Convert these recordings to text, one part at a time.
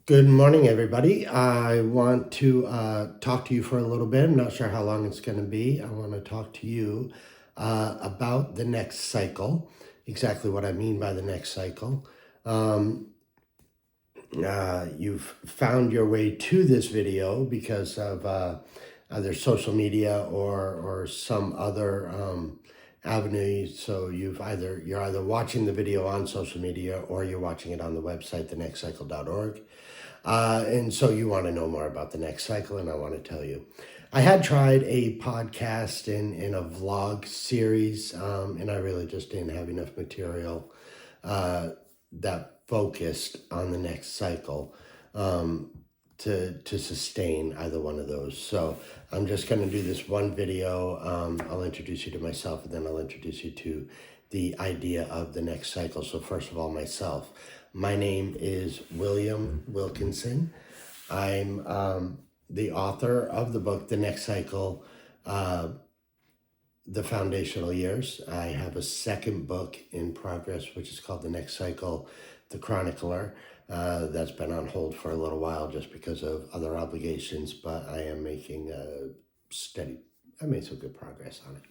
Good morning, everybody. I want to talk to you for a little bit. I'm not sure how long it's going to be. I want to talk to you about the next cycle, exactly what I mean by the next cycle. You've found your way to this video because of either social media or some other avenue. So you're either watching the video on social media or you're watching it on the website, thenextcycle.org. And so you want to know more about the next cycle, and I want to tell you. I had tried a podcast in a vlog series, and I really just didn't have enough material that focused on the next cycle to sustain either one of those. So I'm just going to do this one video. I'll introduce you to myself, and then I'll introduce you to the idea of the next cycle. So first of all, myself. My name is William Wilkinson. I'm the author of the book, The Next Cycle, The Foundational Years. I have a second book in progress, which is called The Next Cycle, The Chronicler. That's been on hold for a little while just because of other obligations, but I am making I made some good progress on it.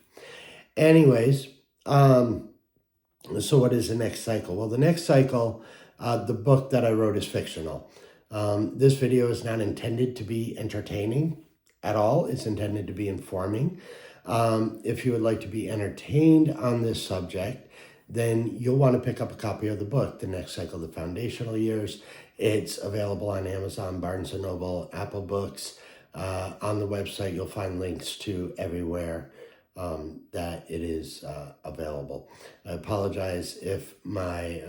Anyways, so what is the next cycle? Well, the next cycle, the book that I wrote is fictional. This video is not intended to be entertaining at all. It's intended to be informing. If you would like to be entertained on this subject, then you'll want to pick up a copy of the book, The Next Cycle, The Foundational Years. It's available on Amazon, Barnes & Noble, Apple Books. On the website, you'll find links to everywhere that it is available. I apologize if my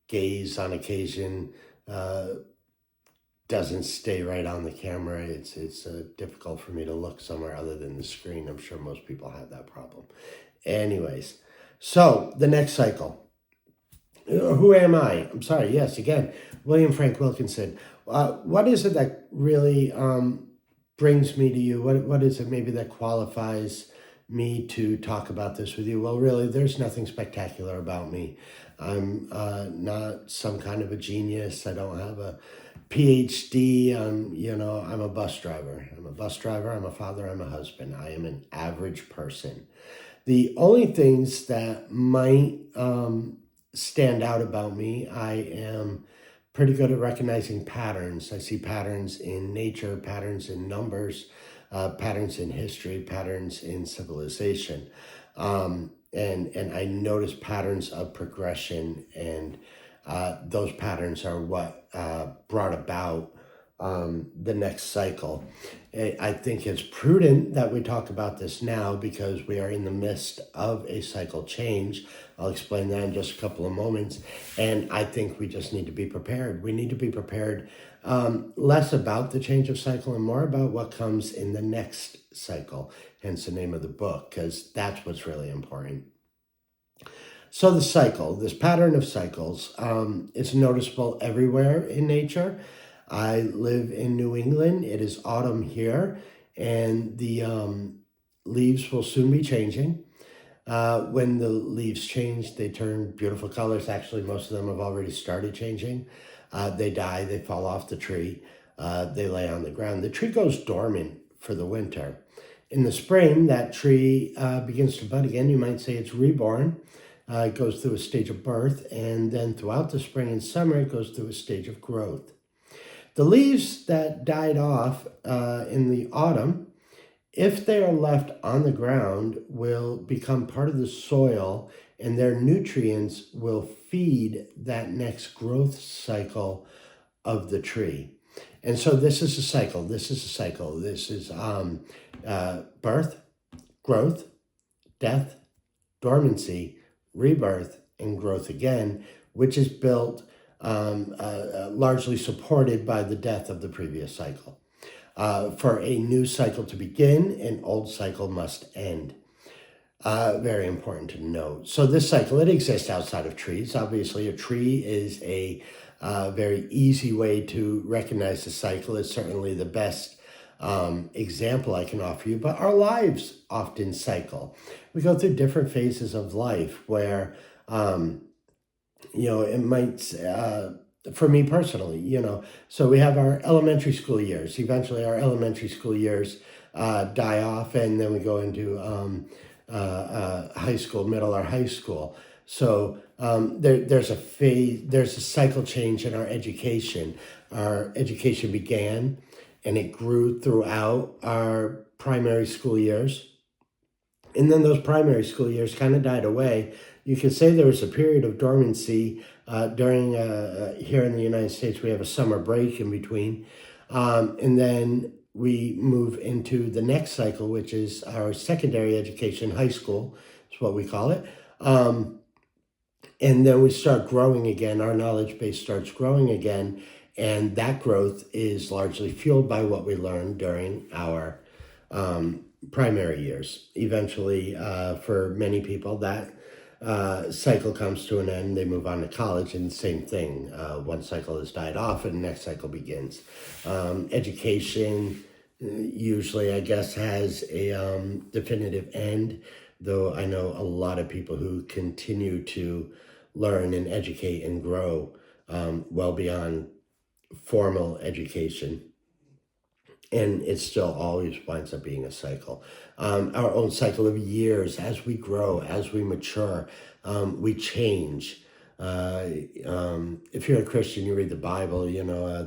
gaze on occasion doesn't stay right on the camera. It's difficult for me to look somewhere other than the screen. I'm sure most people have that problem. Anyways, so the next cycle. Who am I? I'm sorry. Yes, again, William Frank Wilkinson. What is it that really brings me to you? What is it maybe that qualifies me to talk about this with you? Well, really, there's nothing spectacular about me. I'm not some kind of a genius. I don't have a PhD. I'm a bus driver. I'm a father, I'm a husband. I am an average person. The only things that might stand out about me, I am pretty good at recognizing patterns. I see patterns in nature, patterns in numbers, patterns in history, patterns in civilization. And I notice patterns of progression, and those patterns are what brought about the next cycle. I think it's prudent that we talk about this now because we are in the midst of a cycle change. I'll explain that in just a couple of moments. And I think we just need to be prepared. We need to be prepared less about the change of cycle and more about what comes in the next cycle, hence the name of the book, because that's what's really important. So the cycle, this pattern of cycles, is noticeable everywhere in nature. I live in New England. It is autumn here, and the leaves will soon be changing. When the leaves change, they turn beautiful colors. Actually, most of them have already started changing. They die, they fall off the tree, they lay on the ground. The tree goes dormant for the winter. In the spring, that tree begins to bud again. You might say it's reborn. It goes through a stage of birth, and then throughout the spring and summer, it goes through a stage of growth. The leaves that died off in the autumn, if they are left on the ground, will become part of the soil, and their nutrients will feed that next growth cycle of the tree. And so this is a cycle. This is birth, growth, death, dormancy, rebirth, and growth again, which is built largely supported by the death of the previous cycle. For a new cycle to begin, an old cycle must end. Very important to note. So this cycle, it exists outside of trees. Obviously, a tree is a very easy way to recognize the cycle. It's certainly the best example I can offer you, but our lives often cycle. We go through different phases of life where it might for me personally, so we have our elementary school years. Eventually, our elementary school years die off, and then we go into high school, middle or high school. So there's a phase, there's a cycle change in our education. Our education began, and it grew throughout our primary school years. And then those primary school years kind of died away. You could say there was a period of dormancy during, here in the United States, we have a summer break in between. And then we move into the next cycle, which is our secondary education, high school is what we call it. And then we start growing again. Our knowledge base starts growing again. And that growth is largely fueled by what we learned during our primary years. Eventually, for many people, that cycle comes to an end. They move on to college, and the same thing. One cycle has died off, and the next cycle begins. Education usually, I guess, has a definitive end, though I know a lot of people who continue to learn and educate and grow well beyond formal education. And it still always winds up being a cycle. Our own cycle of years, as we grow, as we mature, we change. If you're a Christian, you read the Bible,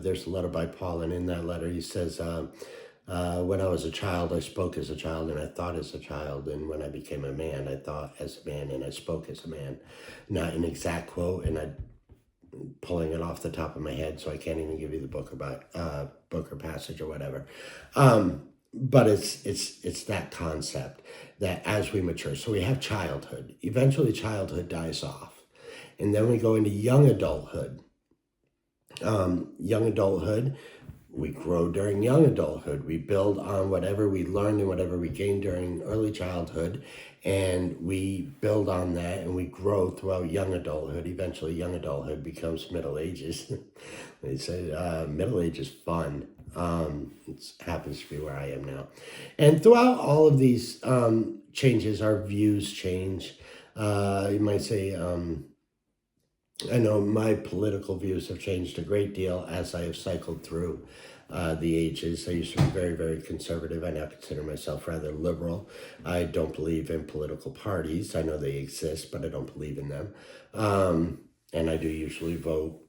there's a letter by Paul, and in that letter he says, when I was a child, I spoke as a child, and I thought as a child. And when I became a man, I thought as a man, and I spoke as a man. Not an exact quote, and I'm pulling it off the top of my head, so I can't even give you the book or passage or whatever. But it's that concept that as we mature, so we have childhood. Eventually, childhood dies off, and then we go into young adulthood. Young adulthood. We grow during young adulthood. We build on whatever we learned and whatever we gained during early childhood, and we build on that, and we grow throughout young adulthood. Eventually, young adulthood becomes middle ages. They say middle age is fun. It happens to be where I am now. And throughout all of these changes, our views change. You might say, I know my political views have changed a great deal as I have cycled through the ages. I used to be very, very conservative. I now consider myself rather liberal. I don't believe in political parties. I know they exist, but I don't believe in them. And I do usually vote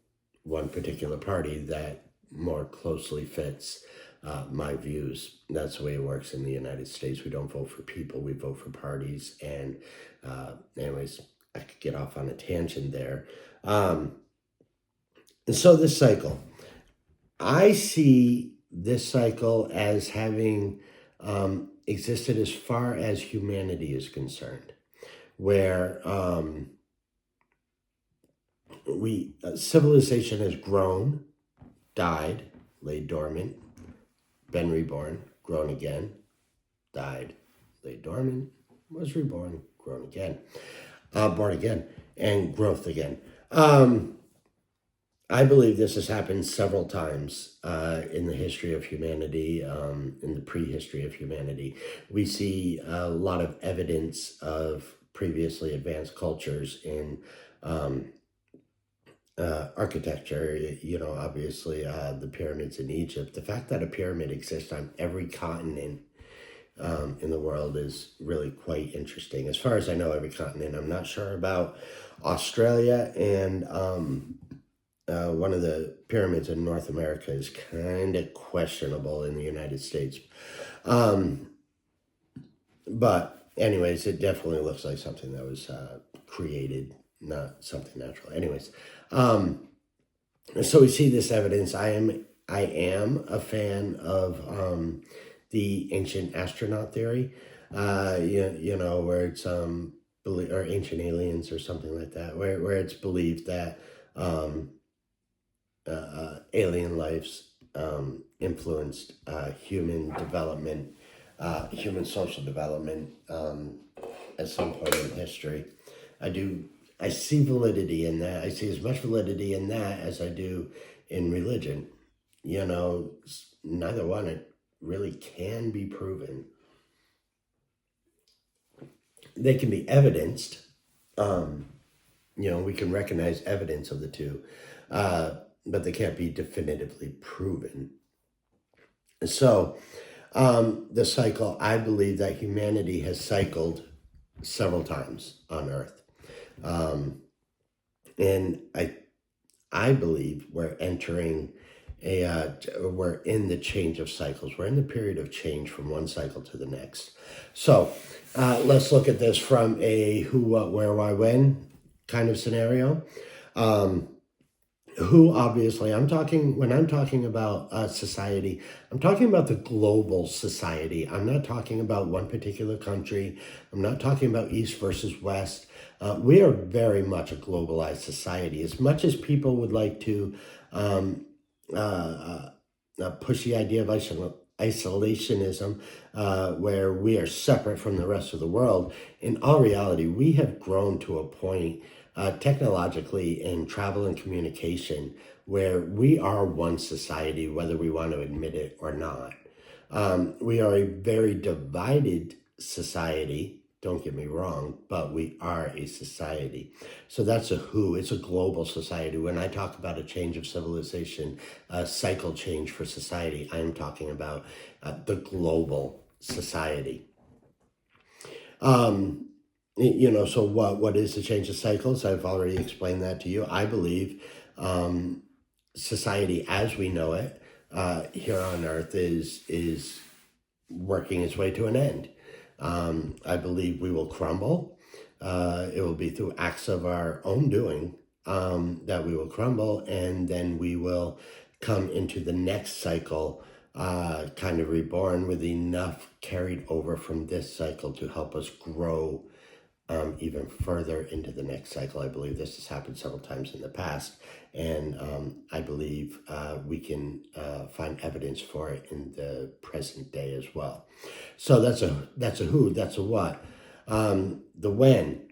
one particular party that more closely fits my views. That's the way it works in the United States. We don't vote for people, we vote for parties. And anyways, I could get off on a tangent there. And so this cycle, I see this cycle as having existed as far as humanity is concerned, where civilization has grown, died, lay dormant, been reborn, grown again, died, lay dormant, was reborn, grown again, born again, and growth again. I believe this has happened several times in the history of humanity, in the prehistory of humanity. We see a lot of evidence of previously advanced cultures in architecture, obviously the pyramids in Egypt. The fact that a pyramid exists on every continent in the world is really quite interesting. As far as I know, every continent. I'm not sure about Australia, and one of the pyramids in North America is kind of questionable in the United States. But anyways, it definitely looks like something that was created, not something natural. Anyways, so we see this evidence. I am a fan of the ancient astronaut theory, where it's or ancient aliens or something like that, where it's believed that alien lives influenced human development, human social development at some point in history. I see validity in that. I see as much validity in that as I do in religion. Neither one really can be proven. They can be evidenced. We can recognize evidence of the two. but they can't be definitively proven. So the cycle, I believe that humanity has cycled several times on Earth. And I believe we're entering we're in the change of cycles. We're in the period of change from one cycle to the next. So let's look at this from a who, what, where, why, when kind of scenario. Who, obviously, when I'm talking about society, I'm talking about the global society. I'm not talking about one particular country. I'm not talking about East versus West. We are very much a globalized society. As much as people would like to push the idea of isolationism, where we are separate from the rest of the world, in all reality, we have grown to a point technologically in travel and communication where we are one society, whether we want to admit it or not. We are a very divided society, don't get me wrong, but we are a society. So that's a who. It's a global society. When I talk about a change of civilization, a cycle change for society, I'm talking about the global society. So what is the change of cycles? I've already explained that to you. I believe society as we know it here on Earth is working its way to an end. I believe we will crumble. It will be through acts of our own doing that we will crumble, and then we will come into the next cycle kind of reborn with enough carried over from this cycle to help us grow even further into the next cycle. I believe this has happened several times in the past, and I believe we can find evidence for it in the present day as well. So that's a who, that's a what. The when.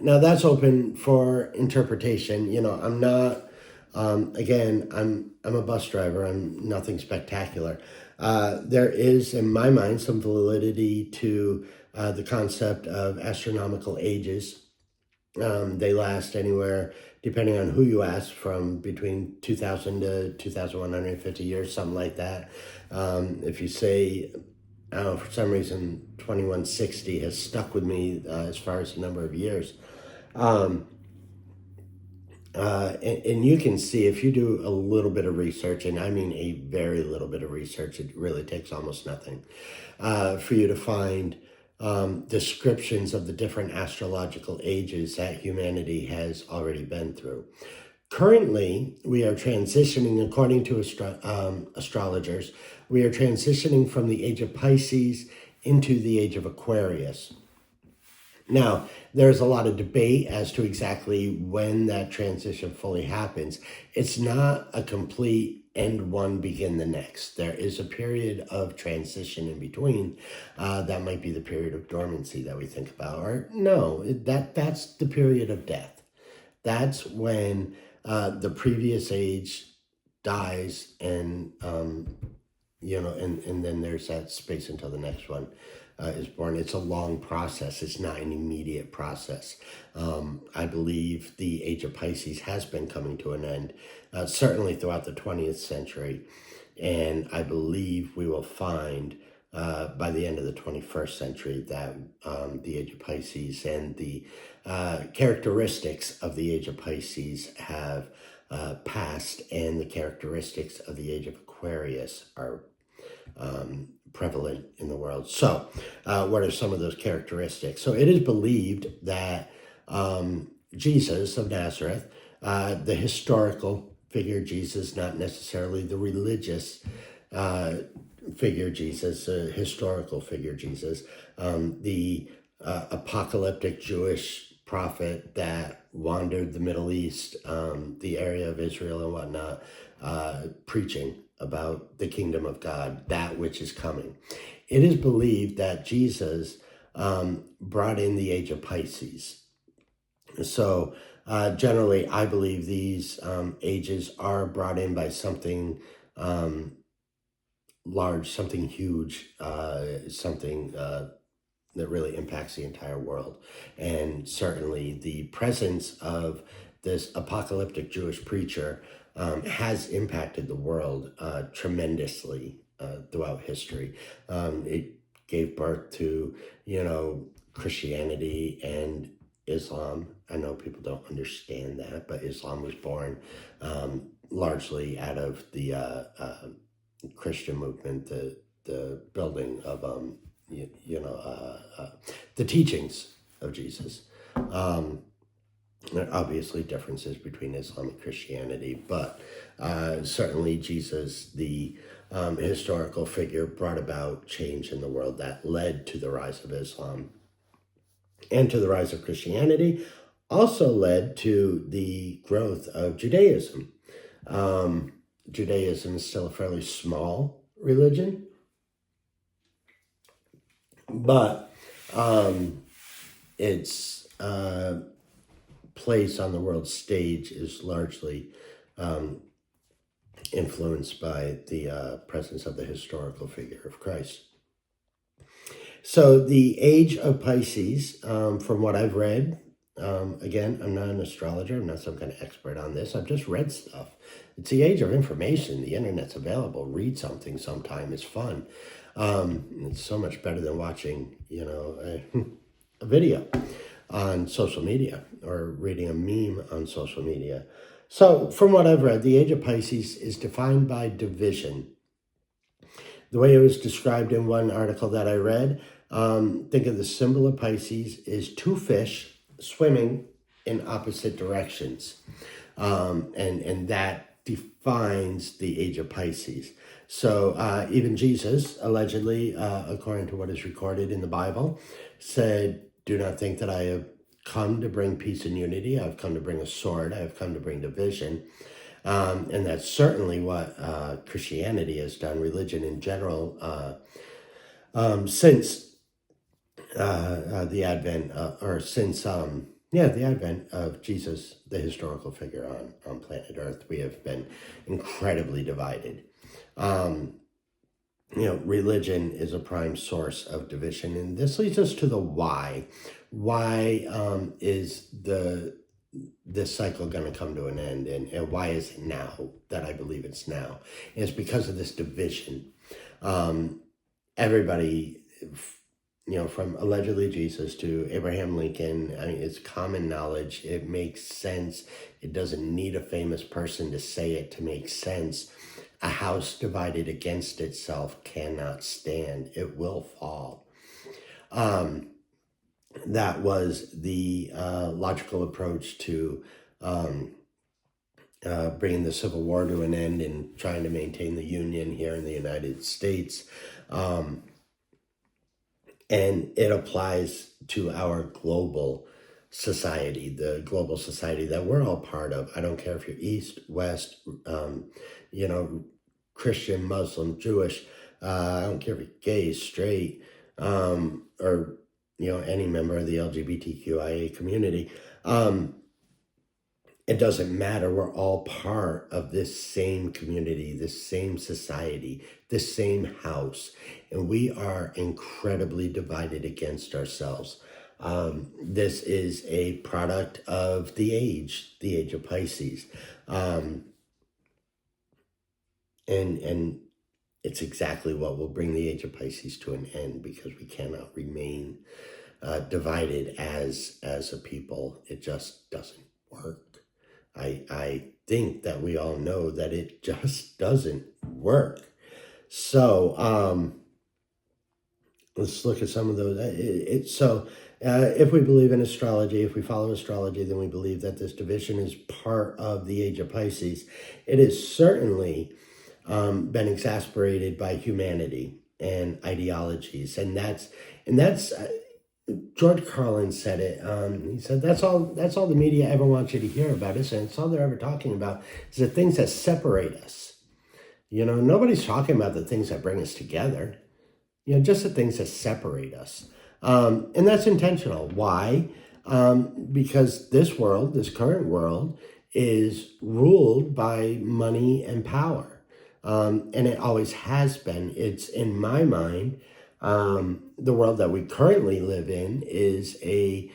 Now that's open for interpretation. I'm not. Again, I'm a bus driver. I'm nothing spectacular. There is, in my mind, some validity to the concept of astronomical ages. They last anywhere, depending on who you ask, from between 2,000 to 2,150 years, something like that. If you say, I don't know, for some reason, 2160 has stuck with me as far as the number of years. And you can see, if you do a little bit of research, and I mean a very little bit of research, it really takes almost nothing, for you to find descriptions of the different astrological ages that humanity has already been through. Currently, we are transitioning, according to astrologers, we are transitioning from the age of Pisces into the age of Aquarius. Now, there's a lot of debate as to exactly when that transition fully happens. It's not a complete end one, begin the next. There is a period of transition in between. That might be the period of dormancy that we think about. Or no, that's the period of death. That's when the previous age dies, and and then there's that space until the next one is born. It's a long process. It's not an immediate process. I believe the age of Pisces has been coming to an end, certainly throughout the 20th century. And I believe we will find by the end of the 21st century that the age of Pisces and the characteristics of the age of Pisces have passed, and the characteristics of the age of Aquarius are prevalent in the world. So what are some of those characteristics? So it is believed that Jesus of Nazareth, the historical figure Jesus, not necessarily the religious figure Jesus, historical figure Jesus, the apocalyptic Jewish prophet that wandered the Middle East, the area of Israel and whatnot, preaching about the kingdom of God, that which is coming. It is believed that Jesus brought in the age of Pisces. So generally, I believe these ages are brought in by something large, something huge, something that really impacts the entire world. And certainly the presence of this apocalyptic Jewish preacher has impacted the world tremendously throughout history. It gave birth to, Christianity and Islam. I know people don't understand that, but Islam was born largely out of the Christian movement, the building of the teachings of Jesus. There are obviously differences between Islam and Christianity, but certainly Jesus, the historical figure, brought about change in the world that led to the rise of Islam and to the rise of Christianity, also led to the growth of Judaism. Judaism is still a fairly small religion, but its place on the world stage is largely influenced by the presence of the historical figure of Christ. So the age of Pisces, from what I've read, again, I'm not an astrologer, I'm not some kind of expert on this, I've just read stuff. It's the age of information, the internet's available, read something sometime, it's fun. It's so much better than watching, a video on social media or reading a meme on social media. So from what I've read, the age of Pisces is defined by division. The way it was described in one article that I read, think of the symbol of Pisces is two fish swimming in opposite directions. And that defines the age of Pisces. So even Jesus, allegedly, according to what is recorded in the Bible, said, "Do not think that I have come to bring peace and unity. I've come to bring a sword. I have come to bring division." And that's certainly what Christianity has done, religion in general, since the advent, the advent of Jesus, the historical figure on planet Earth. We have been incredibly divided. Religion is a prime source of division, and this leads us to the why. Why is this cycle going to come to an end, and why is it now that I believe it's now? And it's because of this division. Everybody, from allegedly Jesus to Abraham Lincoln, I mean, it's common knowledge. It makes sense. It doesn't need a famous person to say it to make sense. A house divided against itself cannot stand. It will fall. That was the logical approach to bringing the Civil War to an end and trying to maintain the Union here in the United States. And it applies to our global society, the global society that we're all part of. I don't care if you're East, West, Christian, Muslim, Jewish. I don't care if you're gay, straight, or any member of the LGBTQIA community. It doesn't matter. We're all part of this same community, this same society, this same house, and we are incredibly divided against ourselves. This is a product of the age of Pisces. And it's exactly what will bring the age of Pisces to an end, because we cannot remain divided as a people. It just doesn't work. I think that we all know that it just doesn't work. So let's look at some of those. If we believe in astrology, if we follow astrology, then we believe that this division is part of the age of Pisces. It is certainly been exacerbated by humanity and ideologies, and that's George Carlin said it. He said that's all the media ever wants you to hear about us, and it's all they're ever talking about is the things that separate us. Nobody's talking about the things that bring us together. Just the things that separate us, and that's intentional. Why? Because this current world, is ruled by money and power. And it always has been. It's, in my mind, the world that we currently live in is a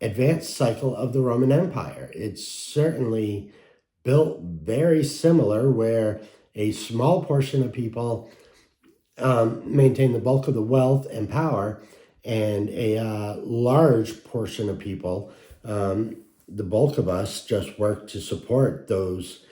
advanced cycle of the Roman Empire. It's certainly built very similar, where a small portion of people maintain the bulk of the wealth and power, and a large portion of people, the bulk of us, just work to support those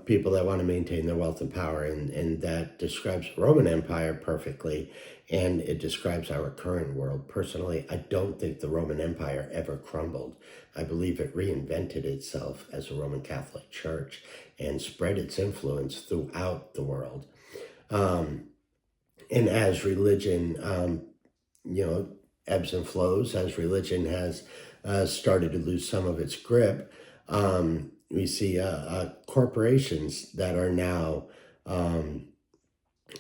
people that want to maintain their wealth and power. And that describes the Roman Empire perfectly, and it describes our current world. Personally, I don't think the Roman Empire ever crumbled. I believe it reinvented itself as a Roman Catholic Church and spread its influence throughout the world. And as religion, ebbs and flows, as religion has started to lose some of its grip, we see corporations that are now,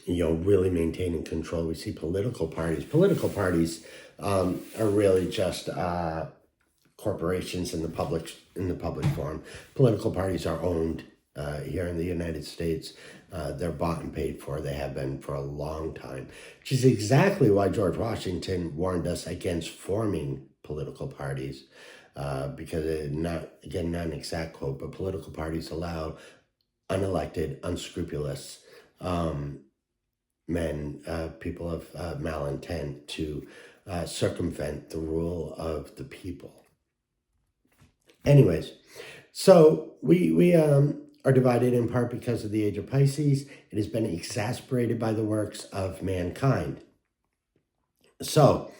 really maintaining control. We see political parties. Political parties are really just corporations in the public form. Political parties are owned here in the United States. They're bought and paid for. They have been for a long time, which is exactly why George Washington warned us against forming political parties, because not an exact quote, but political parties allow unelected, unscrupulous men, people of malintent, to circumvent the rule of the people. Anyways, so we are divided in part because of the age of Pisces. It has been exasperated by the works of mankind. So,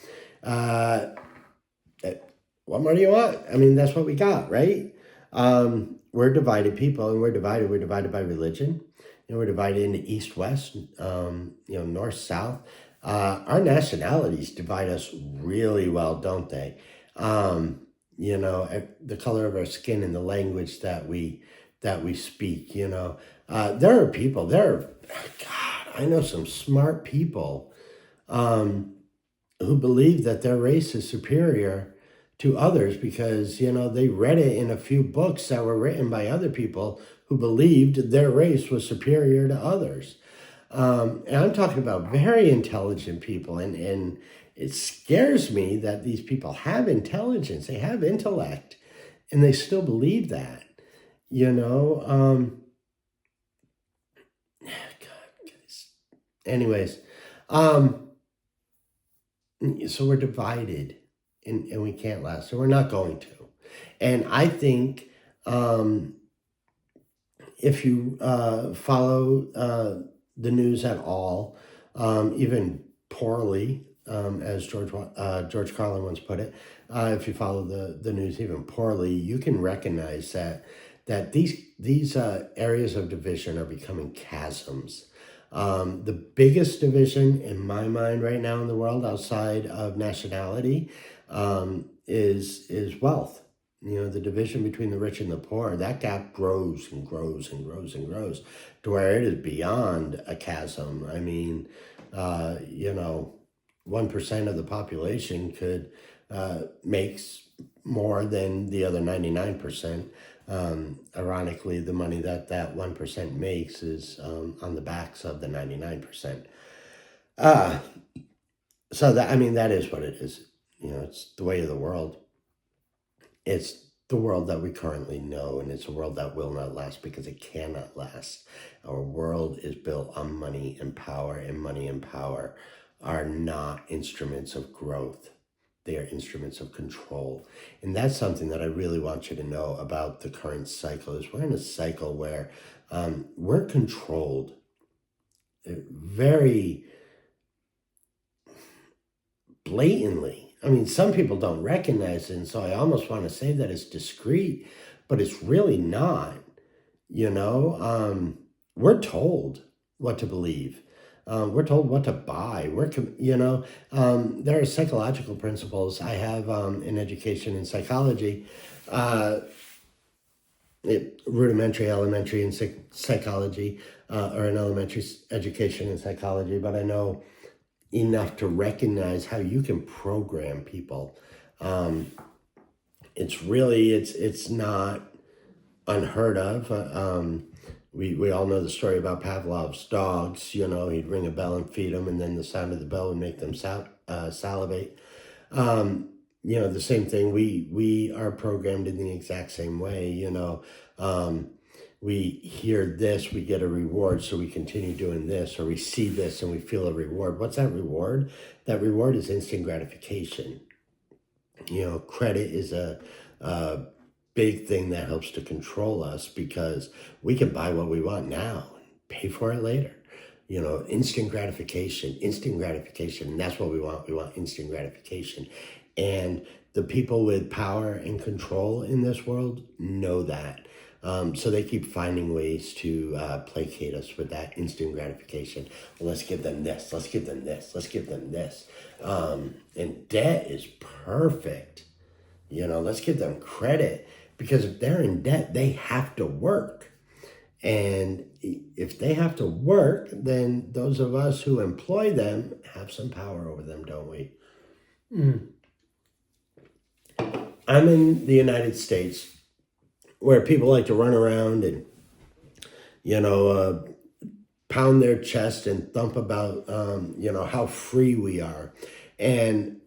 what more do you want? I mean, that's what we got, right? We're divided people, and we're divided by religion. We're divided into east, west, north, south. Our nationalities divide us really well, don't they? The color of our skin and the language that we speak, there are people, I know some smart people who believe that their race is superior to others because, they read it in a few books that were written by other people who believed their race was superior to others. And I'm talking about very intelligent people, and it scares me that these people have intelligence, they have intellect, and they still believe that. God, anyways, so we're divided, and we can't last, so we're not going to. And I think if you follow the news at all, even poorly, as George Carlin once put it, if you follow the news even poorly, you can recognize that these areas of division are becoming chasms. The biggest division in my mind right now in the world, outside of nationality, is wealth. The division between the rich and the poor, that gap grows and grows and grows and grows to where it is beyond a chasm. I mean, 1% of the population could makes more than the other 99%. Ironically, the money that 1% makes is on the backs of the 99%. So that is what it is. It's the way of the world. It's the world that we currently know, and it's a world that will not last because it cannot last. Our world is built on money and power, and money and power are not instruments of growth. They are instruments of control. And that's something that I really want you to know about the current cycle, is we're in a cycle where we're controlled very blatantly. I mean, some people don't recognize it, and so I almost want to say that it's discreet, but it's really not. We're told what to believe. We're told what to buy. There are psychological principles. I have in education and psychology, rudimentary, elementary, and psychology, or an elementary education in psychology, but I know enough to recognize how you can program people. It's not unheard of. We all know the story about Pavlov's dogs. He'd ring a bell and feed them, and then the sound of the bell would make them salivate. the same thing. We are programmed in the exact same way. We hear this, we get a reward, so we continue doing this, or we see this and we feel a reward. What's that reward? That reward is instant gratification. Credit is a big thing that helps to control us because we can buy what we want now and pay for it later. Instant gratification, instant gratification. And that's what we want. We want instant gratification. And the people with power and control in this world know that. So they keep finding ways to placate us with that instant gratification. Well, let's give them this. Let's give them this. Let's give them this. And debt is perfect. Let's give them credit because if they're in debt, they have to work. And if they have to work, then those of us who employ them have some power over them, don't we? I'm in the United States where people like to run around and, pound their chest and thump about, how free we are. And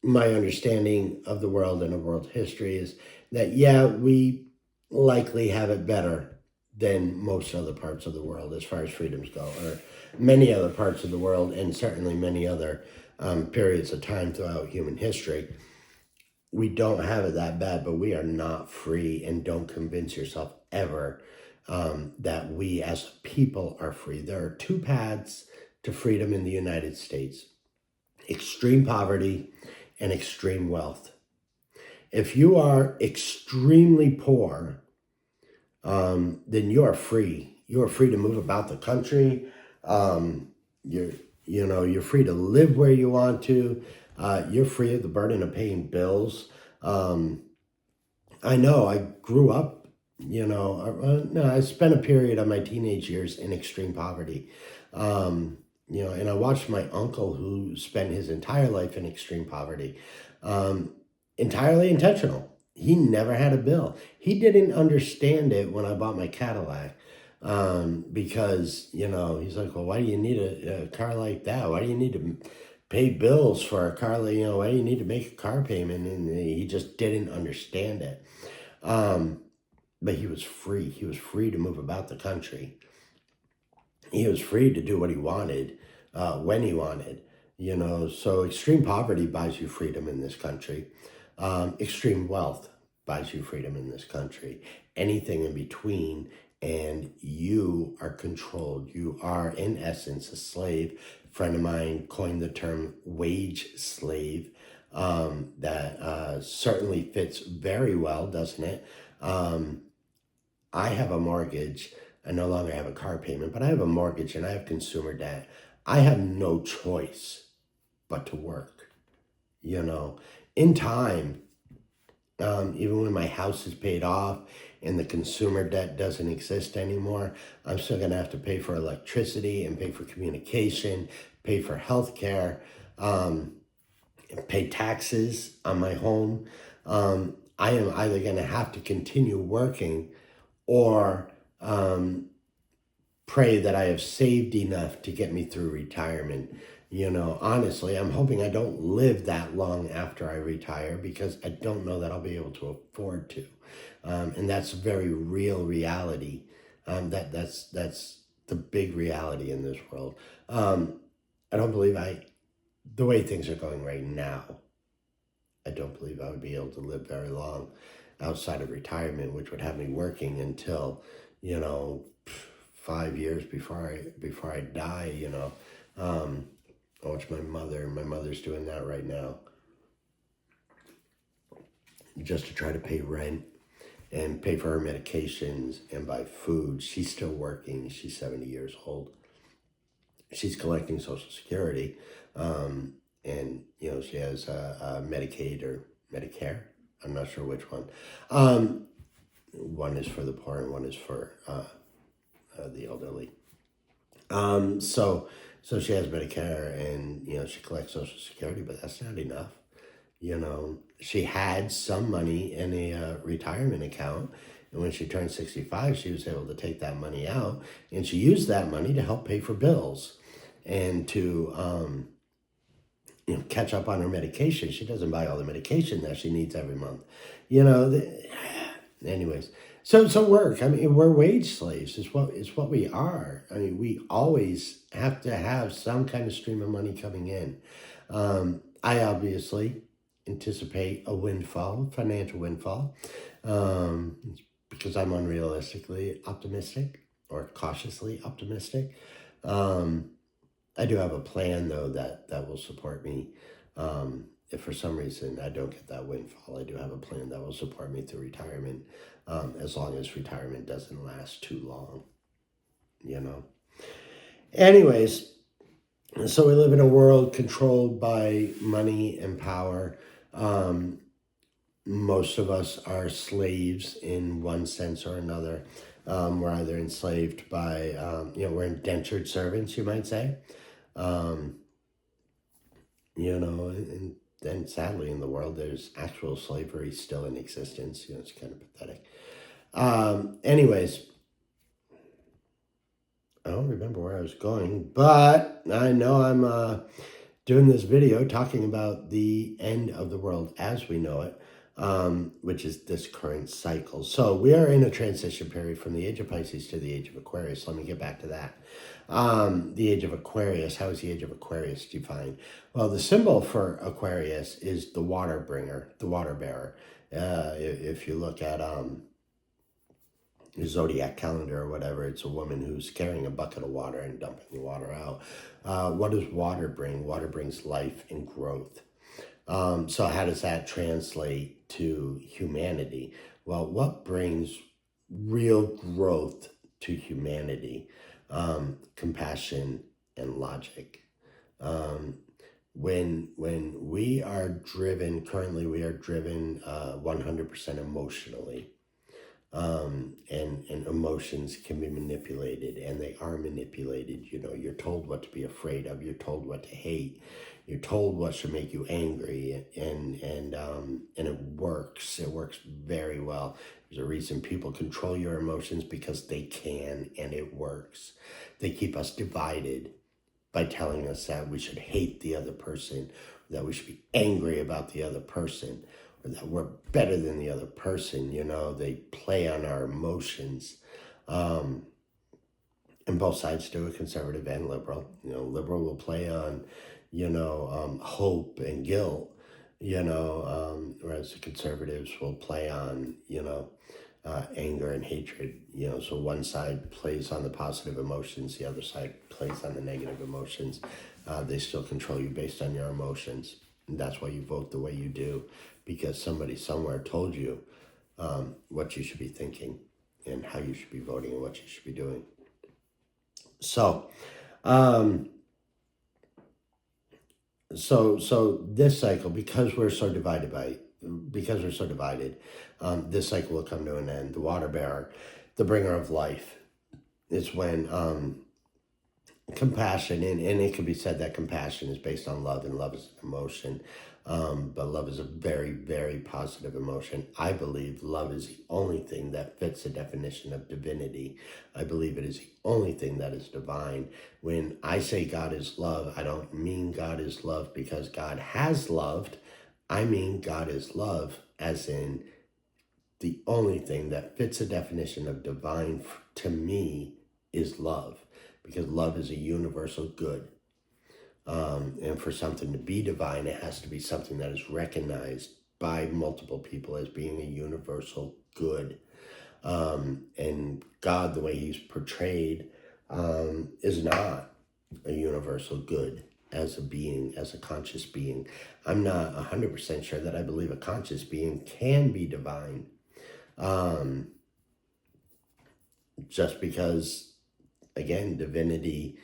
my understanding of the world and of world history is that, we likely have it better than most other parts of the world as far as freedoms go, or many other parts of the world, and certainly many other periods of time throughout human history. We don't have it that bad, but we are not free, and don't convince yourself ever that we as people are free. There are two paths to freedom in the United States: extreme poverty and extreme wealth. If you are extremely poor, then you are free. You are free to move about the country. You're free to live where you want to. You're free of the burden of paying bills. I know I grew up, I spent a period of my teenage years in extreme poverty. And I watched my uncle who spent his entire life in extreme poverty. Entirely intentional. He never had a bill. He didn't understand it when I bought my Cadillac because, he's like, well, why do you need a car like that? Why do you need to pay bills for a car? Why do you need to make a car payment? And he just didn't understand it. But he was free. He was free to move about the country. He was free to do what he wanted when he wanted. So extreme poverty buys you freedom in this country. Extreme wealth buys you freedom in this country. Anything in between, and you are controlled. You are, in essence, a slave. A friend of mine coined the term wage slave. That certainly fits very well, doesn't it? I have a mortgage. I no longer have a car payment, but I have a mortgage and I have consumer debt. I have no choice but to work. In time, even when my house is paid off and the consumer debt doesn't exist anymore, I'm still going to have to pay for electricity and pay for communication, pay for healthcare, pay taxes on my home. I am either going to have to continue working or pray that I have saved enough to get me through retirement. Honestly, I'm hoping I don't live that long after I retire because I don't know that I'll be able to afford to. And that's a very real reality. That's the big reality in this world. I don't believe the way things are going right now, I don't believe I would be able to live very long outside of retirement, which would have me working until, 5 years before I die, I watch my mother. My mother's doing that right now just to try to pay rent and pay for her medications and buy food. She's still working. She's 70 years old. She's collecting Social Security. And, she has Medicaid or Medicare. I'm not sure which one. One is for the poor and one is for the elderly. So she has Medicare and, she collects Social Security, but that's not enough. She had some money in a retirement account. And when she turned 65, she was able to take that money out. And she used that money to help pay for bills and to catch up on her medication. She doesn't buy all the medication that she needs every month. Anyways. So work. I mean, we're wage slaves. It's what we are. I mean, we always have to have some kind of stream of money coming in. I obviously anticipate a windfall, financial windfall, because I'm unrealistically optimistic or cautiously optimistic. I do have a plan though that will support me. If for some reason I don't get that windfall, I do have a plan that will support me through retirement, as long as retirement doesn't last too long, Anyways, so we live in a world controlled by money and power. Most of us are slaves in one sense or another. We're either enslaved by, we're indentured servants, you might say. And then sadly in the world, there's actual slavery still in existence. It's kind of pathetic. Anyways, I don't remember where I was going, but I know I'm doing this video talking about the end of the world as we know it, which is this current cycle. So we are in a transition period from the age of Pisces to the age of Aquarius. Let me get back to that. The age of Aquarius. How is the age of Aquarius defined? Well, the symbol for Aquarius is the water bringer, the water bearer. If you look at the zodiac calendar or whatever, it's a woman who's carrying a bucket of water and dumping the water out. What does water bring? Water brings life and growth. So how does that translate to humanity? Well, what brings real growth to humanity? Compassion and logic. When we are driven, currently we are driven 100% emotionally. And emotions can be manipulated, and they are manipulated. You're told what to be afraid of. You're told what to hate. You're told what should make you angry, and it works. It works very well. There's a reason people control your emotions, because they can, and it works. They keep us divided by telling us that we should hate the other person, that we should be angry about the other person, or that we're better than the other person. They play on our emotions. And both sides do it, conservative and liberal. Liberal will play on, hope and guilt, whereas the conservatives will play on, anger and hatred. So one side plays on the positive emotions, the other side plays on the negative emotions. They still control you based on your emotions. And that's why you vote the way you do, because somebody somewhere told you what you should be thinking and how you should be voting and what you should be doing. So, so this cycle, because we're so divided, this cycle will come to an end. The water bearer, the bringer of life, is when compassion, and it can be said that compassion is based on love, and love is an emotion. But love is a very, very positive emotion. I believe love is the only thing that fits the definition of divinity. I believe it is the only thing that is divine. When I say God is love, I don't mean God is love because God has loved. I mean God is love as in the only thing that fits the definition of divine to me is love, because love is a universal good. And for something to be divine, it has to be something that is recognized by multiple people as being a universal good. And God, the way he's portrayed, is not a universal good as a being, as a conscious being. I'm not 100% sure that I believe a conscious being can be divine. Just because, again, divinity,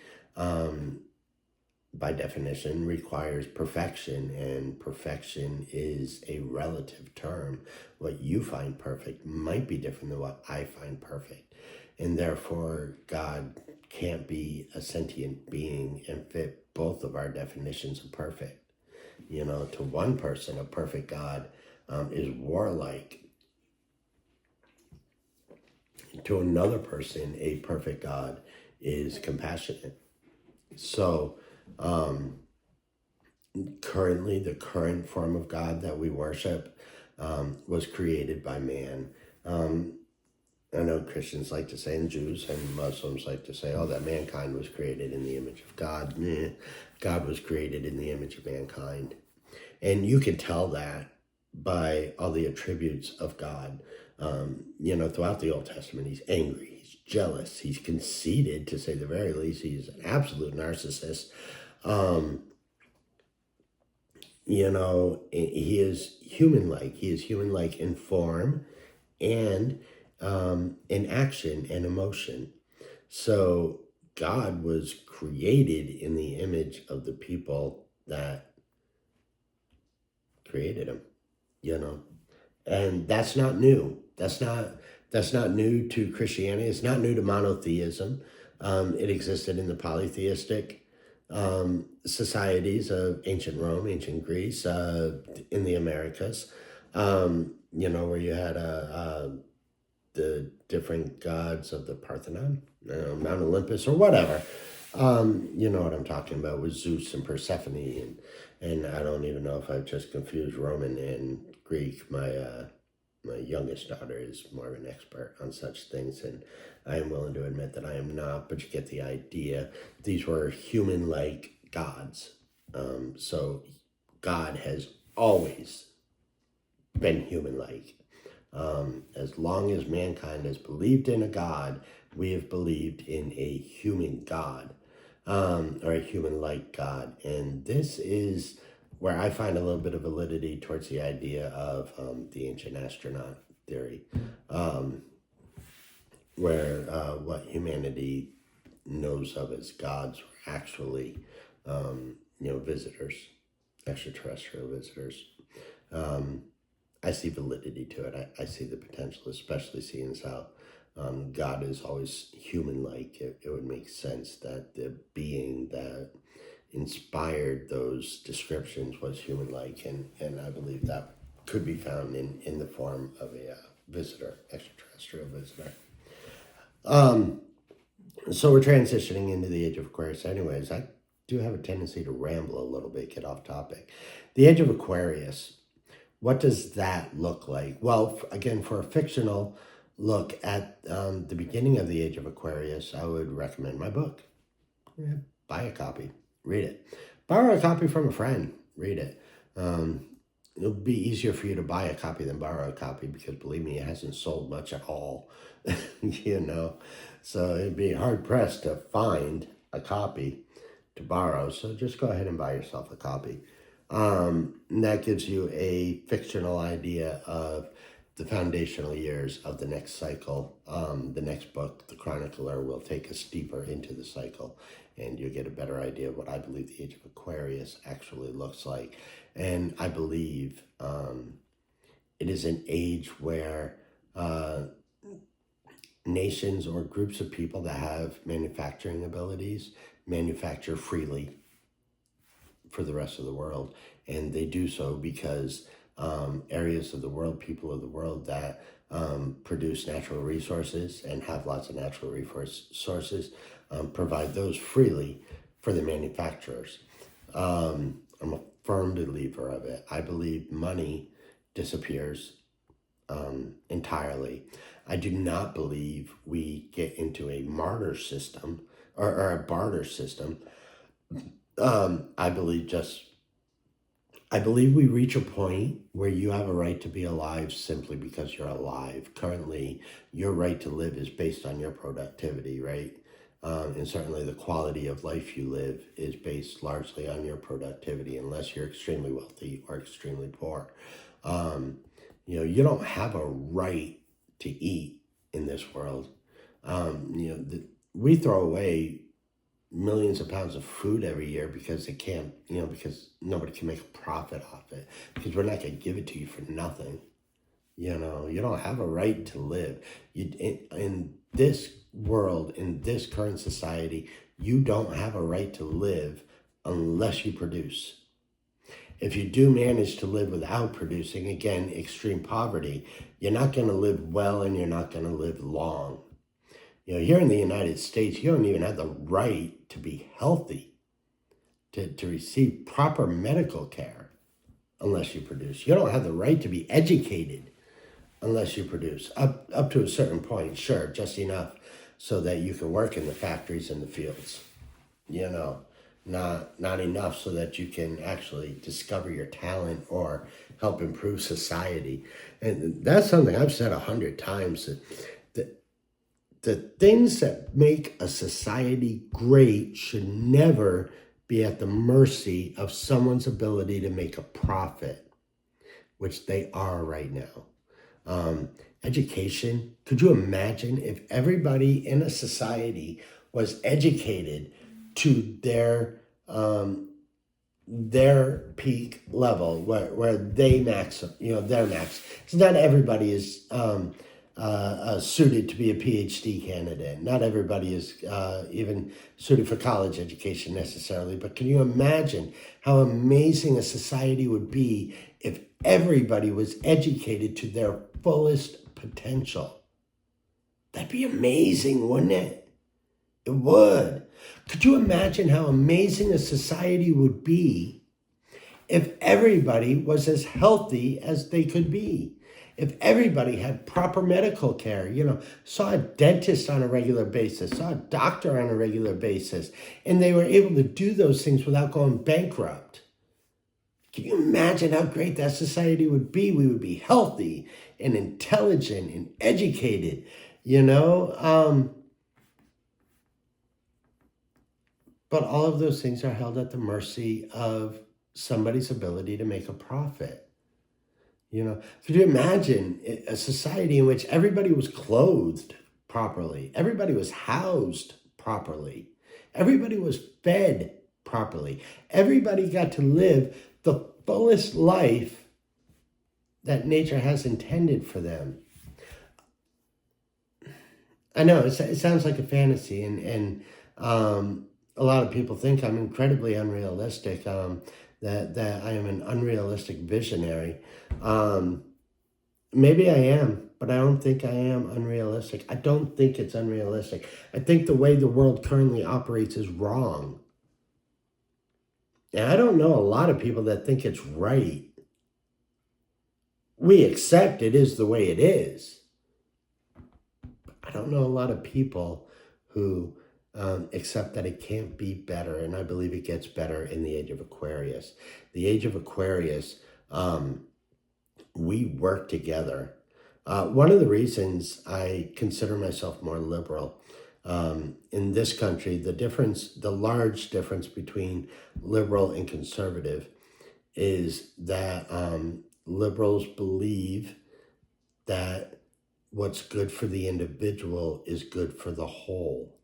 by definition, requires perfection, and perfection is a relative term. What you find perfect might be different than what I find perfect, and therefore God can't be a sentient being and fit both of our definitions of perfect. To one person, a perfect God is warlike. To another person, a perfect God is compassionate. So currently, the current form of God that we worship was created by man. I know Christians like to say, and Jews and Muslims like to say, oh, that mankind was created in the image of God. God was created in the image of mankind. And you can tell that by all the attributes of God. Throughout the Old Testament, he's angry, he's jealous, he's conceited, to say the very least. He's an absolute narcissist. He is human-like. He is human-like in form and in action and emotion. So God was created in the image of the people that created him, and that's not new. That's not new to Christianity. It's not new to monotheism. It existed in the polytheistic societies of ancient Rome, ancient Greece, in the Americas, where you had the different gods of the Parthenon, Mount Olympus, or whatever. You know what I'm talking about, with Zeus and Persephone, and I don't even know if I've just confused Roman and Greek. My youngest daughter is more of an expert on such things, and I am willing to admit that I am not, but you get the idea. These were human-like gods. So God has always been human-like. As long as mankind has believed in a God, we have believed in a human God, or a human-like God. And this is where I find a little bit of validity towards the idea of the ancient astronaut theory, where what humanity knows of as gods were actually, visitors, extraterrestrial visitors. I see validity to it. I see the potential, especially seeing as how God is always human-like. It would make sense that the being that inspired those descriptions was human-like, and I believe that could be found in the form of a visitor, extraterrestrial visitor. So we're transitioning into the age of Aquarius. Anyways, I do have a tendency to ramble a little bit, get off topic. The age of Aquarius, what does that look like? Well, again, for a fictional look at the beginning of the age of Aquarius, I would recommend my book. Yeah, buy a copy, read it. Borrow a copy from a friend, read it. It'll be easier for you to buy a copy than borrow a copy, because believe me, it hasn't sold much at all, So it'd be hard-pressed to find a copy to borrow. So just go ahead and buy yourself a copy. And that gives you a fictional idea of the foundational years of the next cycle. The next book, The Chronicler, will take us deeper into the cycle, and you'll get a better idea of what I believe the age of Aquarius actually looks like. And I believe it is an age where nations or groups of people that have manufacturing abilities manufacture freely for the rest of the world. And they do so because areas of the world, people of the world that produce natural resources and have lots of natural resources, provide those freely for the manufacturers. I'm a firm believer of it. I believe money disappears entirely. I do not believe we get into a martyr system or a barter system. I believe we reach a point where you have a right to be alive simply because you're alive. Currently, your right to live is based on your productivity, right? And certainly the quality of life you live is based largely on your productivity, unless you're extremely wealthy or extremely poor. You don't have a right to eat in this world. We throw away millions of pounds of food every year because they can't, because nobody can make a profit off it, because we're not going to give it to you for nothing. You don't have a right to live. In this world, in this current society, you don't have a right to live unless you produce. If you do manage to live without producing, again, extreme poverty, you're not going to live well and you're not going to live long. Here in the United States, you don't even have the right to be healthy to receive proper medical care unless you produce. You don't have the right to be educated unless you produce. Up to a certain point, sure, just enough so that you can work in the factories and the fields. You know, not enough so that you can actually discover your talent or help improve society. And that's something I've said 100 times, that the things that make a society great should never be at the mercy of someone's ability to make a profit, which they are right now. Education, could you imagine if everybody in a society was educated to their peak level, where they max, their max? So not everybody is suited to be a PhD candidate. Not everybody is even suited for college education necessarily. But can you imagine how amazing a society would be if everybody was educated to their fullest potential? That'd be amazing, wouldn't it? It would. Could you imagine how amazing a society would be if everybody was as healthy as they could be? If everybody had proper medical care, saw a dentist on a regular basis, saw a doctor on a regular basis, and they were able to do those things without going bankrupt. Can you imagine how great that society would be? We would be healthy and intelligent and educated, But all of those things are held at the mercy of somebody's ability to make a profit. Could you imagine a society in which everybody was clothed properly, everybody was housed properly, everybody was fed properly, everybody got to live the fullest life that nature has intended for them? I know it sounds like a fantasy, and a lot of people think I'm incredibly unrealistic, that I am an unrealistic visionary. Maybe I am, but I don't think I am unrealistic. I don't think it's unrealistic. I think the way the world currently operates is wrong. And I don't know a lot of people that think it's right. We accept it is the way it is. I don't know a lot of people who accept that it can't be better, and I believe it gets better in the age of Aquarius. The age of Aquarius, we work together. One of the reasons I consider myself more liberal in this country, the large difference between liberal and conservative is that liberals believe that what's good for the individual is good for the whole.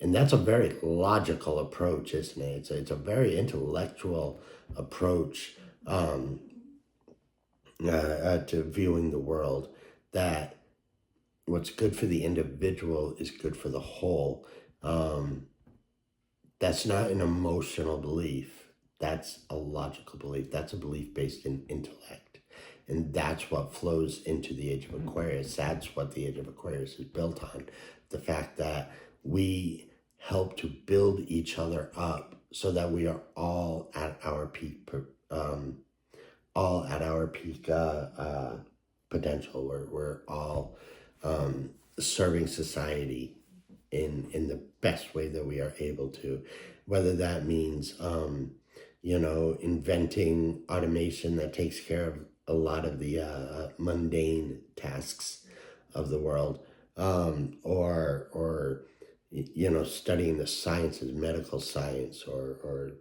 And that's a very logical approach, isn't it? It's a very intellectual approach to viewing the world, that what's good for the individual is good for the whole. That's not an emotional belief. That's a logical belief. That's a belief based in intellect. And that's what flows into the age of Aquarius. That's what the age of Aquarius is built on. The fact that we help to build each other up so that we are all at our peak, potential. We're all serving society in the best way that we are able to, whether that means inventing automation that takes care of a lot of the mundane tasks of the world, or studying the sciences, medical science, or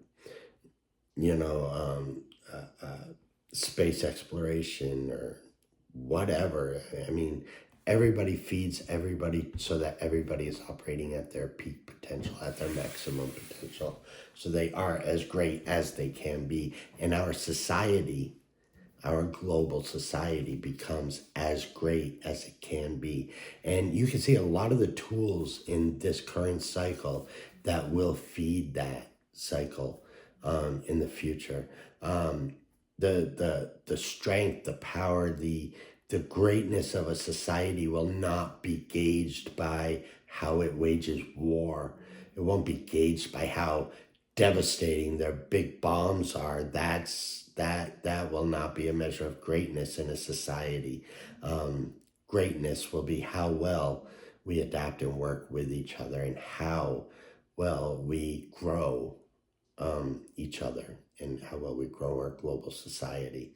space exploration, or whatever. I mean, everybody feeds everybody so that everybody is operating at their peak potential, at their maximum potential. So they are as great as they can be. And our society, our global society, becomes as great as it can be. And you can see a lot of the tools in this current cycle that will feed that cycle in the future. The strength, the power, the greatness of a society will not be gauged by how it wages war. It won't be gauged by how devastating their big bombs are, that will not be a measure of greatness in a society. Greatness will be how well we adapt and work with each other, and how well we grow each other, and how well we grow our global society.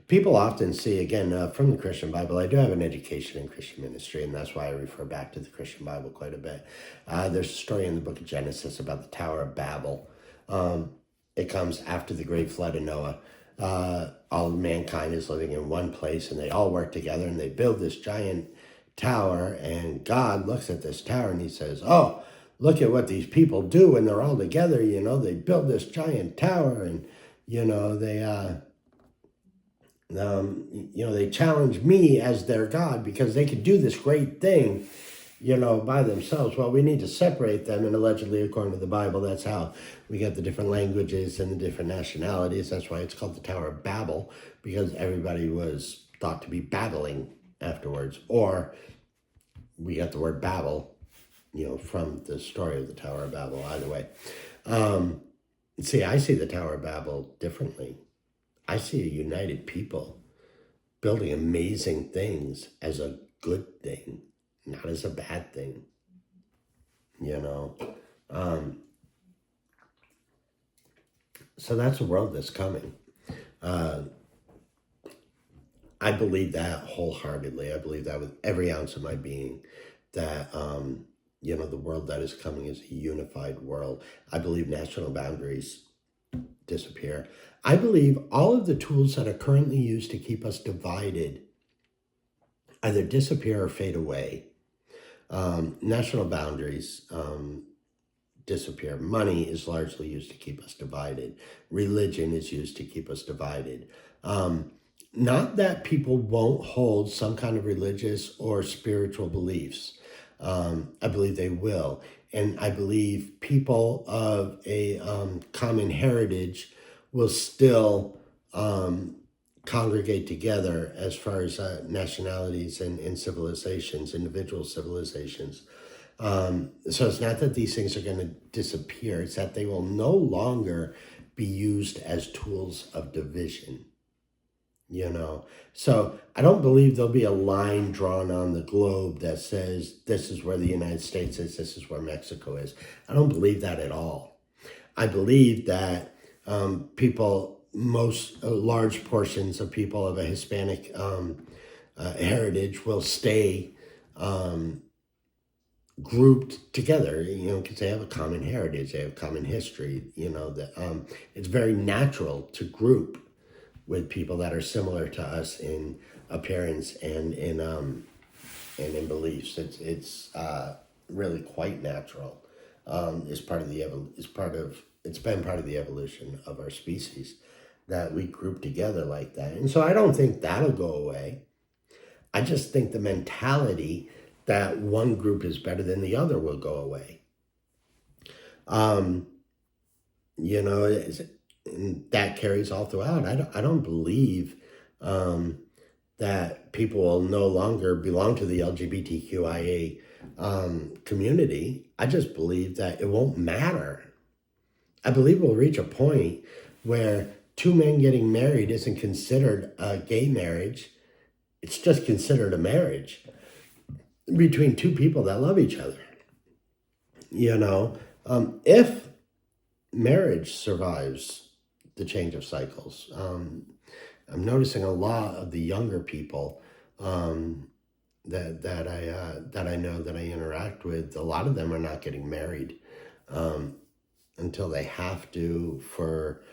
People often see, again, from the Christian Bible, I do have an education in Christian ministry, and that's why I refer back to the Christian Bible quite a bit. There's a story in the book of Genesis about the Tower of Babel. It comes after the great flood of Noah. All of mankind is living in one place, and they all work together, and they build this giant tower, and God looks at this tower, and he says, oh, look at what these people do when they're all together. They build this giant tower, and, they challenge me as their God because they could do this great thing, by themselves. Well, we need to separate them, and allegedly, according to the Bible, that's how we get the different languages and the different nationalities. That's why it's called the Tower of Babel, because everybody was thought to be babbling afterwards. Or we got the word Babel, from the story of the Tower of Babel. Either way. See, I see the Tower of Babel differently. I see a united people building amazing things as a good thing, not as a bad thing. So that's a world that's coming. I believe that wholeheartedly. I believe that with every ounce of my being, that, the world that is coming is a unified world. I believe national boundaries disappear. I believe all of the tools that are currently used to keep us divided either disappear or fade away. National boundaries disappear. Money is largely used to keep us divided. Religion is used to keep us divided. Not that people won't hold some kind of religious or spiritual beliefs. I believe they will. And I believe people of a common heritage will still congregate together as far as nationalities and civilizations, individual civilizations. So it's not that these things are going to disappear. It's that they will no longer be used as tools of division. So I don't believe there'll be a line drawn on the globe that says this is where the United States is, this is where Mexico is. I don't believe that at all. I believe that large portions of people of a Hispanic heritage will stay grouped together, because they have a common heritage, they have common history, that it's very natural to group with people that are similar to us in appearance and in beliefs. It's really quite natural. It's been part of the evolution of our species that we group together like that. And so I don't think that'll go away. I just think the mentality that one group is better than the other will go away. That carries all throughout. I don't believe that people will no longer belong to the LGBTQIA community. I just believe that it won't matter. I believe we'll reach a point where two men getting married isn't considered a gay marriage. It's just considered a marriage between two people that love each other. If marriage survives the change of cycles, I'm noticing a lot of the younger people that I know, that I interact with. A lot of them are not getting married until they have to, for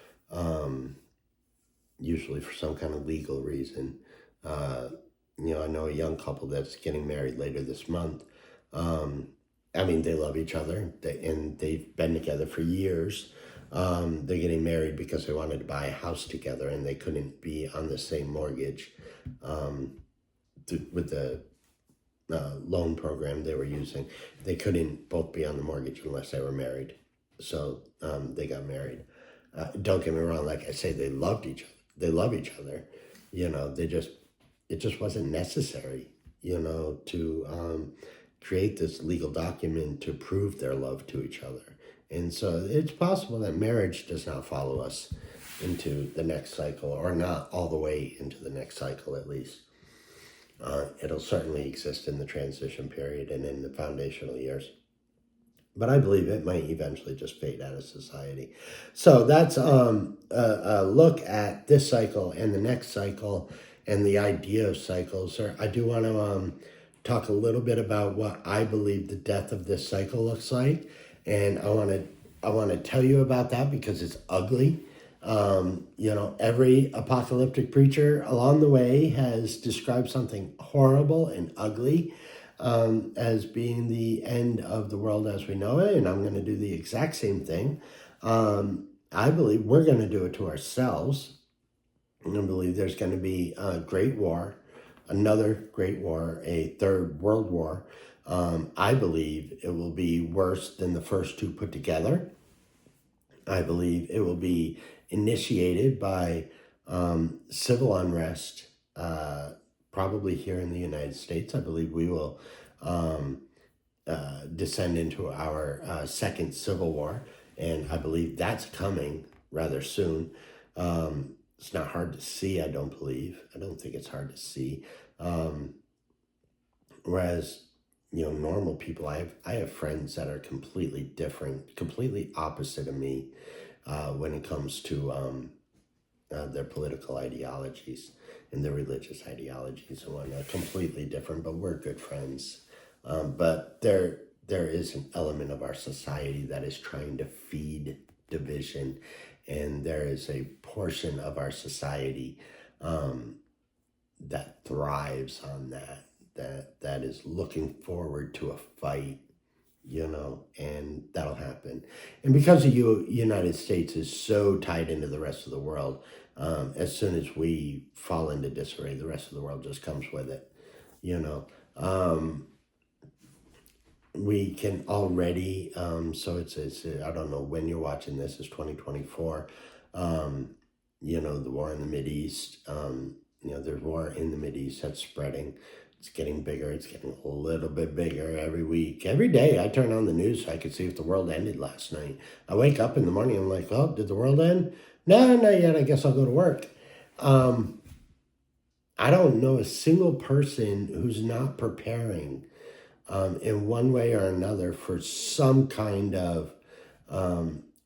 usually for some kind of legal reason. I know a young couple that's getting married later this month. They love each other, and they've been together for years. They're getting married because they wanted to buy a house together, and they couldn't be on the same mortgage with the loan program they were using. They couldn't both be on the mortgage unless they were married. So they got married. Don't get me wrong, like I say, they loved each other. They love each other. It just wasn't necessary, to create this legal document to prove their love to each other. And so it's possible that marriage does not follow us into the next cycle, or not all the way into the next cycle at least. It'll certainly exist in the transition period and in the foundational years. But I believe it might eventually just fade out of society. So that's a look at this cycle and the next cycle and the idea of cycles. I do want to talk a little bit about what I believe the death of this cycle looks like, and I want to tell you about that because it's ugly. Every apocalyptic preacher along the way has described something horrible and ugly as being the end of the world as we know it, and I'm going to do the exact same thing. I believe we're going to do it to ourselves. I believe there's going to be a great war, another great war, a third world war. I believe it will be worse than the first two put together. I believe it will be initiated by civil unrest, probably here in the United States. I believe we will descend into our second civil war, and I believe that's coming rather soon. It's not hard to see, I don't believe. I don't think it's hard to see. Whereas, normal people, I have friends that are completely different, completely opposite of me when it comes to their political ideologies and their religious ideologies and whatnot. Completely different, but we're good friends. But there is an element of our society that is trying to feed division, and there is a portion of our society that thrives on that is looking forward to a fight, and that'll happen. And because the United States is so tied into the rest of the world, as soon as we fall into disarray, the rest of the world just comes with it, we can already, so it's I don't know when you're watching this, it's 2024, the war in the Mideast, there's war in the Mideast that's spreading. It's getting bigger. It's getting a little bit bigger every week. Every day I turn on the news so I could see if the world ended last night. I wake up in the morning and I'm like, oh, did the world end? No, not yet. I guess I'll go to work. I don't know a single person who's not preparing in one way or another for some kind of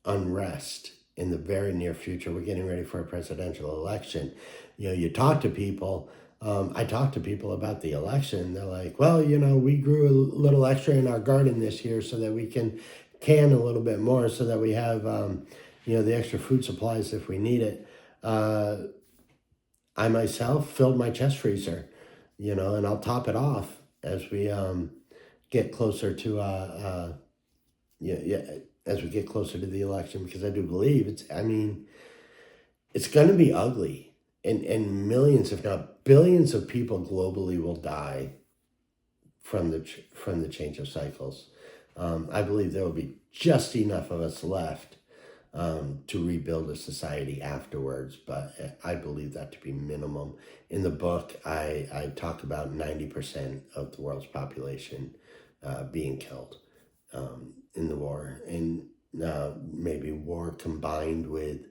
unrest in the very near future. We're getting ready for a presidential election. You talk to people. I talk to people about the election. They're like, well, we grew a little extra in our garden this year so that we can a little bit more so that we have, the extra food supplies if we need it. I myself filled my chest freezer, and I'll top it off as we get closer to, as we get closer to the election, because I do believe it's going to be ugly. And millions, if not billions, of people globally will die from the change of cycles. I believe there will be just enough of us left to rebuild a society afterwards, but I believe that to be minimum. In the book, I talk about 90% of the world's population being killed in the war, and maybe war combined with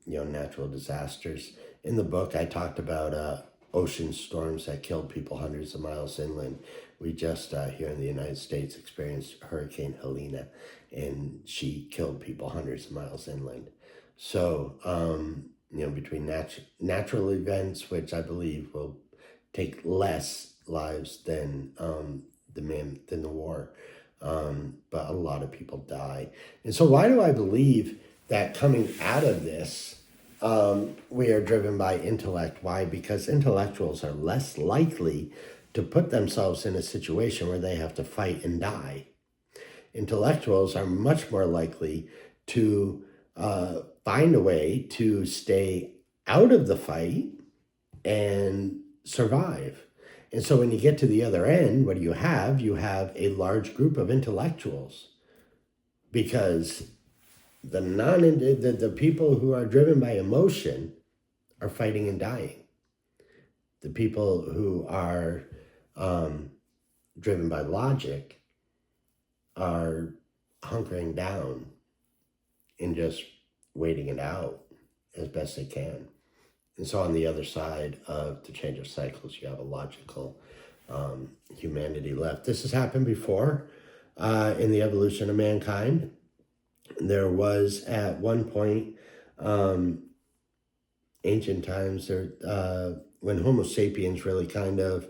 natural disasters. In the book, I talked about ocean storms that killed people hundreds of miles inland. We just, here in the United States, experienced Hurricane Helena, and she killed people hundreds of miles inland. So, between natural events, which I believe will take less lives than the war, but a lot of people die. And so why do I believe that coming out of this, we are driven by intellect? Why? Because intellectuals are less likely to put themselves in a situation where they have to fight and die. Intellectuals are much more likely to find a way to stay out of the fight and survive. And so when you get to the other end, what do you have? You have a large group of intellectuals, because the people who are driven by emotion are fighting and dying. The people who are driven by logic are hunkering down and just waiting it out as best they can. And so on the other side of the change of cycles, you have a logical humanity left. This has happened before in the evolution of mankind. There was at one point, ancient times, when Homo sapiens really kind of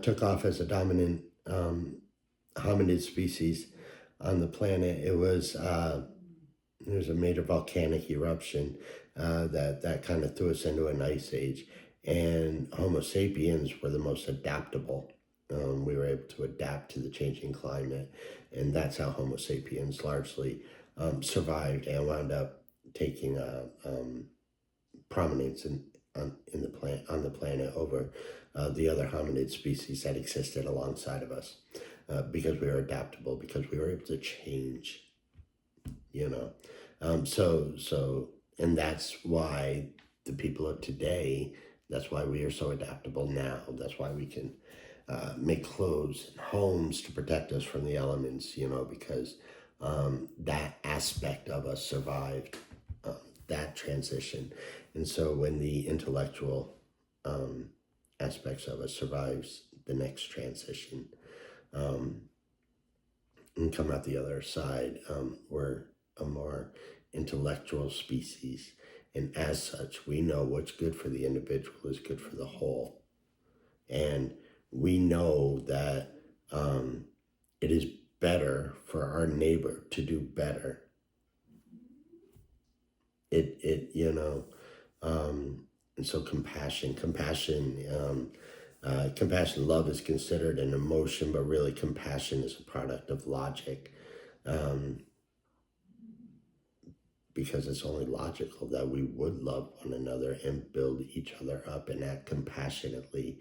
took off as a dominant hominid species on the planet. There was a major volcanic eruption that kind of threw us into an ice age, and Homo sapiens were the most adaptable. We were able to adapt to the changing climate, and that's how Homo sapiens largely survived and wound up taking prominence on the planet over the other hominid species that existed alongside of us, because we were adaptable, because we were able to change, you know. And that's why the people of today, that's why we are so adaptable now. That's why we can make clothes and homes to protect us from the elements, because that aspect of us survived that transition. And so when the intellectual aspects of us survives the next transition and come out the other side, we're a more intellectual species. And as such, we know what's good for the individual is good for the whole. And we know that it is better for our neighbor to do better. And so compassion, love is considered an emotion, but really compassion is a product of logic. Because it's only logical that we would love one another and build each other up and act compassionately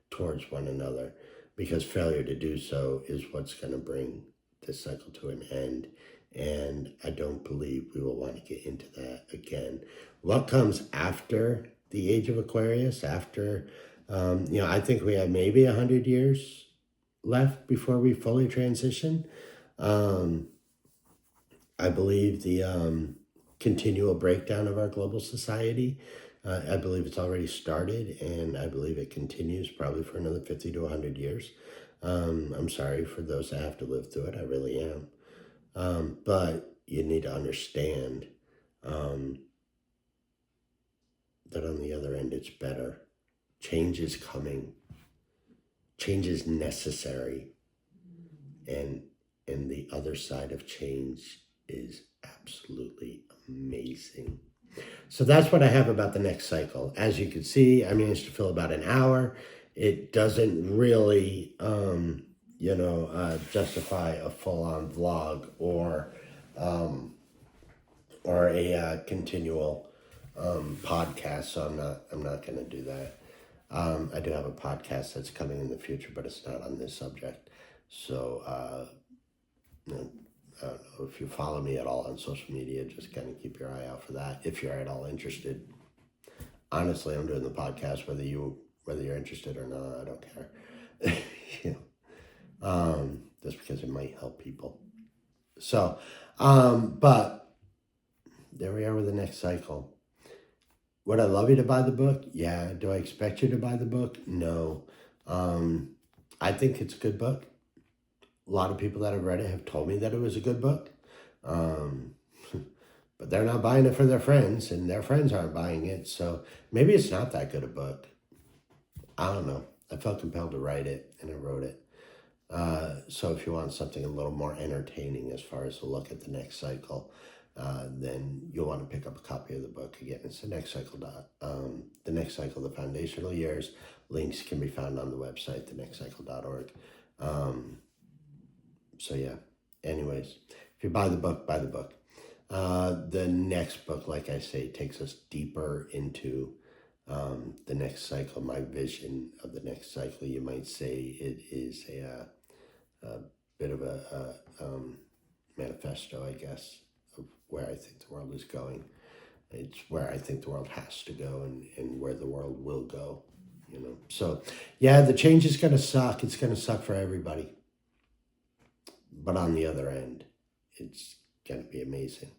towards one another, because failure to do so is what's going to bring this cycle to an end. And I don't believe we will want to get into that again. What comes after the age of Aquarius, after, I think we have maybe 100 years left before we fully transition. I believe the continual breakdown of our global society, I believe it's already started, and I believe it continues probably for another 50 to 100 years. I'm sorry for those that have to live through it. I really am. But you need to understand that on the other end, it's better. Change is coming. Change is necessary. And the other side of change is absolutely amazing. So that's what I have about the next cycle. As you can see, I managed to fill about an hour. It doesn't really, justify a full-on vlog or a continual podcast. So I'm not going to do that. I do have a podcast that's coming in the future, but it's not on this subject. So I don't know if you follow me at all on social media, just kind of keep your eye out for that if you're at all interested. Honestly, I'm doing the podcast whether you're interested or not. I don't care. Just because it might help people. So, but there we are with the next cycle. Would I love you to buy the book? Yeah. Do I expect you to buy the book? No. I think it's a good book. A lot of people that have read it have told me that it was a good book. But they're not buying it for their friends, and their friends aren't buying it. So maybe it's not that good a book. I don't know. I felt compelled to write it, and I wrote it. So if you want something a little more entertaining as far as a look at the next cycle, then you'll want to pick up a copy of the book. Again, it's the next cycle, the foundational years. Links can be found on the website, thenextcycle.org. So yeah, anyways, if you buy the book, buy the book. The next book, like I say, takes us deeper into the next cycle. My vision of the next cycle, you might say it is a bit of a manifesto, I guess, of where I think the world is going. It's where I think the world has to go and where the world will go, So, yeah, the change is going to suck. It's going to suck for everybody. But on the other end, it's going to be amazing.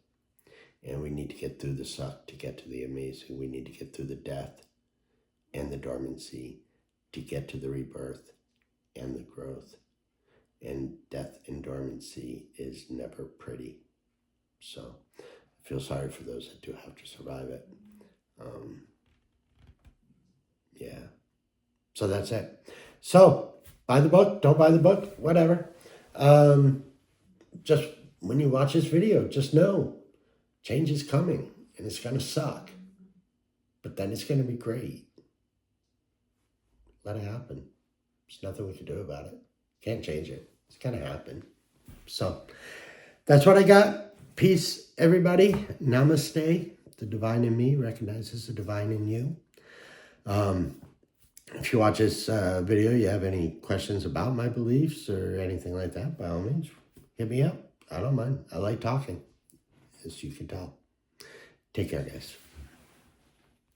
And we need to get through the suck to get to the amazing. We need to get through the death and the dormancy to get to the rebirth and the growth. And death and dormancy is never pretty. So I feel sorry for those that do have to survive it. Yeah. So that's it. So buy the book, don't buy the book, whatever. Just when you watch this video, just know change is coming and it's going to suck. But then it's going to be great. Let it happen. There's nothing we can do about it. Can't change it. It's going to happen. So that's what I got. Peace, everybody. Namaste. The divine in me recognizes the divine in you. If you watch this video, you have any questions about my beliefs or anything like that, by all means, hit me up. I don't mind. I like talking, as you can tell. Take care, guys.